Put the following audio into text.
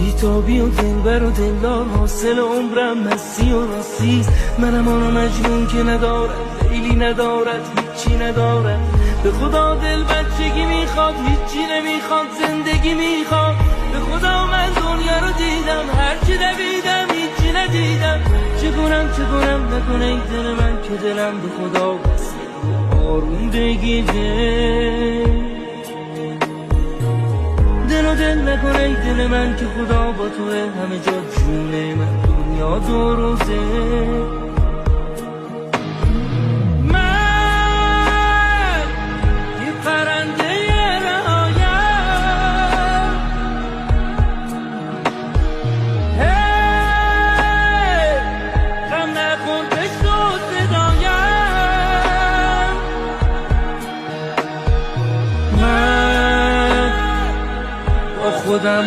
بیتابی و دلبر و دلدار حاصل عمرم مستی و راستی. منم آن مجنون که ندارد لیلی ندارد هیچی ندارد. به خدا دل بچگی میخواد هیچی نمیخواد زندگی میخواد. به خدا من دنیا رو دیدم هرچی دویدم هیچی ندیدم. چه کنم نکنه ای دل من که دلم به خدا بسته آروم بگیره. دل نکنه ای دل من که خدا با توه همه جا جونه من دنیا دو روزه. من یه پرنده رهایم غم نکن بشنو صدایم. من با خودم